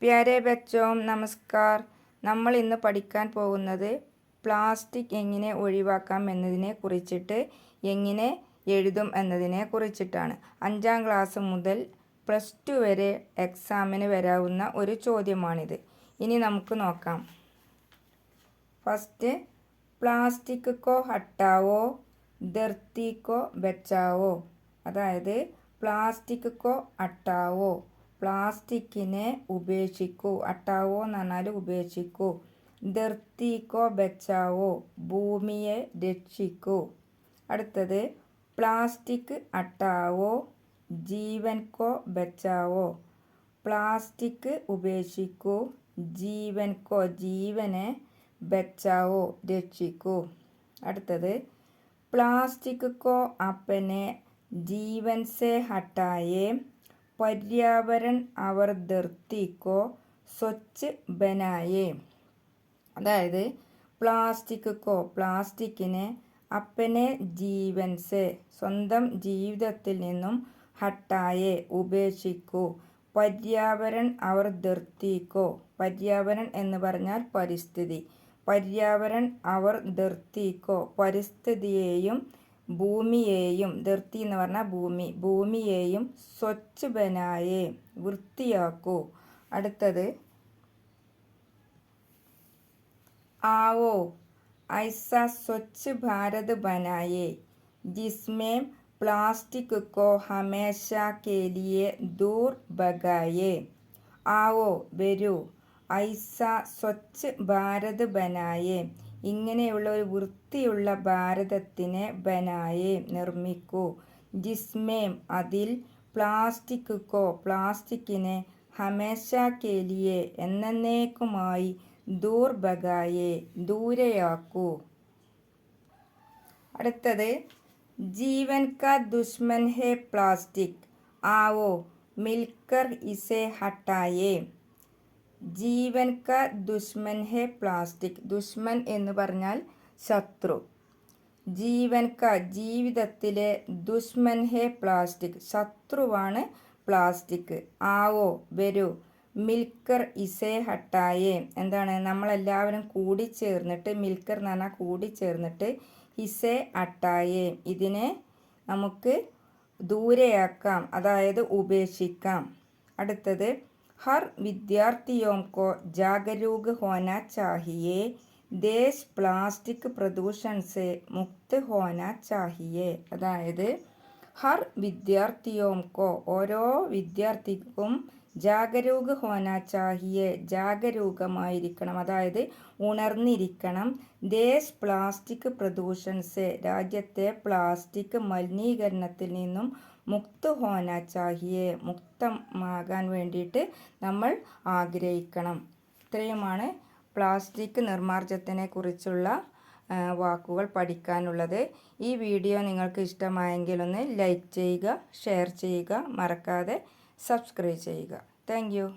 പ്യാരെ ബച്ചോം നമസ്കാർ. നമ്മൾ ഇന്ന് പഠിക്കാൻ പോകുന്നത് പ്ലാസ്റ്റിക് എങ്ങനെ ഒഴിവാക്കാം എന്നതിനെ കുറിച്ചിട്ട്, എങ്ങനെ എഴുതും എന്നതിനെ കുറിച്ചിട്ടാണ്. 5ാം ക്ലാസ് മുതൽ +2 വരെ എക്സാമിന് വരാവുന്ന ഒരു ചോദ്യമാണിത്. ഇനി നമുക്ക് നോക്കാം. ഫസ്റ്റ്, പ്ലാസ്റ്റിക് കോ ഹട്ടാവോ ധർത്തി കോ ബച്ചാവോ. അതായത് പ്ലാസ്റ്റിക് കോ ഹട്ടാവോ, പ്ലാസ്റ്റിക്കിനെ ഉപേക്ഷിക്കൂ. ഹട്ടാവോ എന്ന് പറഞ്ഞാൽ ഉപേക്ഷിക്കൂ. ധർത്തി കോ ബച്ചാവോ, ഭൂമിയെ രക്ഷിക്കൂ. അടുത്തത് പ്ലാസ്റ്റിക് ഹട്ടാവോ ജീവൻ കോ ബച്ചാവോ, പ്ലാസ്റ്റിക് ഉപേക്ഷിക്കൂ. ജീവൻ കോ, ജീവനെ, ബച്ചാവോ രക്ഷിക്കൂ. അടുത്തത് പ്ലാസ്റ്റിക് കോ അപ്പനെ ജീവൻ സെ ഹട്ടായേ പര്യാവരൺ അവർ ധർത്തി കോ സ്വച്ഛ് ബനായേ. അതായത് പ്ലാസ്റ്റിക് കോ, പ്ലാസ്റ്റിക്കിനെ, അപ്പനെ ജീവൻ സെ, സ്വന്തം ജീവിതത്തിൽ നിന്നും, ഹട്ടായേ ഉപേക്ഷിക്കൂ. പര്യാവരൺ അവർ ധർത്തി കോ, പര്യാവരൺ എന്ന് പറഞ്ഞാൽ പരിസ്ഥിതി. പര്യാവരൺ അവർ ധർത്തി കോ, പരിസ്ഥിതിയെയും ഭൂമിയെയും, ധർത്തി എന്ന് പറഞ്ഞാൽ ഭൂമി, ഭൂമിയെയും സ്വച്ഛ് ബനായേ വൃത്തിയാക്കൂ. അടുത്തത് ആവോ ഐസാ സ്വച്ഛ് ഭാരത് ബനായേ ജിസ്മേ പ്ലാസ്റ്റിക് കോ ഹമേശ കെ ലിയേ ദൂർ ഭഗായേ. ആവോ വരൂ, ഐസാ സ്വച്ഛ് ഭാരത് ബനായേ ഇങ്ങനെയുള്ള ഒരു വൃത്തിയുള്ള ഭാരതത്തിനെ, ബനായേ നിർമ്മിക്കൂ. ജിസ്മേം അതിൽ, പ്ലാസ്റ്റിക് കോ പ്ലാസ്റ്റിക്കിനെ, ഹമേശ കെ ലിയേ എന്നേക്കുമായി, ദൂർ ഭഗായേ ദൂരെയാക്കൂ. അടുത്തത് ജീവൻ കാ ദുശ്മൻ ഹേ പ്ലാസ്റ്റിക് ആവോ മിൽക്കർ ഇസേ ഹട്ടായേ. ജീവൻ കാ ദുശ്മൻ ഹേ പ്ലാസ്റ്റിക്, ദുശ്മൻ എന്ന് പറഞ്ഞാൽ ശത്രു. ജീവൻ കാ ജീവിതത്തിലെ, ദുശ്മൻ ഹേ പ്ലാസ്റ്റിക് ശത്രുവാണ് പ്ലാസ്റ്റിക്. ആവോ വരൂ, മിൽക്കർ ഇസേ ഹട്ടായേ എന്താണ്, നമ്മളെല്ലാവരും കൂടിച്ചേർന്നിട്ട്, മിൽക്കർ എന്ന് പറഞ്ഞാൽ കൂടിച്ചേർന്നിട്ട്, ഇസേ ഹട്ടായേ ഇതിനെ നമുക്ക് ദൂരെയാക്കാം, അതായത് ഉപേക്ഷിക്കാം. അടുത്തത് ഹർ വിദ്യാർത്ഥിയോം കോ ജാഗരൂക് ഹോനാ ചാഹിയേ ദേശ് പ്ലാസ്റ്റിക് പ്രദൂഷൺ സെ മുക്ത് ഹോനാ ചാഹിയേ. അതായത് ഹർ വിദ്യാർത്ഥിയോം കോ ഓരോ വിദ്യാർത്ഥിക്കും, ജാഗരൂക് ഹോനാ ചാഹിയേ ജാഗരൂകമായിരിക്കണം, അതായത് ഉണർന്നിരിക്കണം. ദേശ് പ്ലാസ്റ്റിക് പ്രദൂഷൺ സെ രാജ്യത്തെ പ്ലാസ്റ്റിക് മലിനീകരണത്തിൽ നിന്നും, മുക്ത് ഹോനാ ചാഹിയേ മുക്തമാകാൻ വേണ്ടിയിട്ട് നമ്മൾ ആഗ്രഹിക്കണം. ഇത്രയുമാണ് പ്ലാസ്റ്റിക് നിർമ്മാർജ്ജനത്തിനെ കുറിച്ചുള്ള വാക്കുകൾ പഠിക്കാനുള്ളത്. ഈ വീഡിയോ നിങ്ങൾക്ക് ഇഷ്ടമായെങ്കിൽ ഒന്ന് ലൈക്ക് ചെയ്യുക, ഷെയർ ചെയ്യുക, മറക്കാതെ സബ്സ്ക്രൈബ് ചെയ്യുക. Thank you.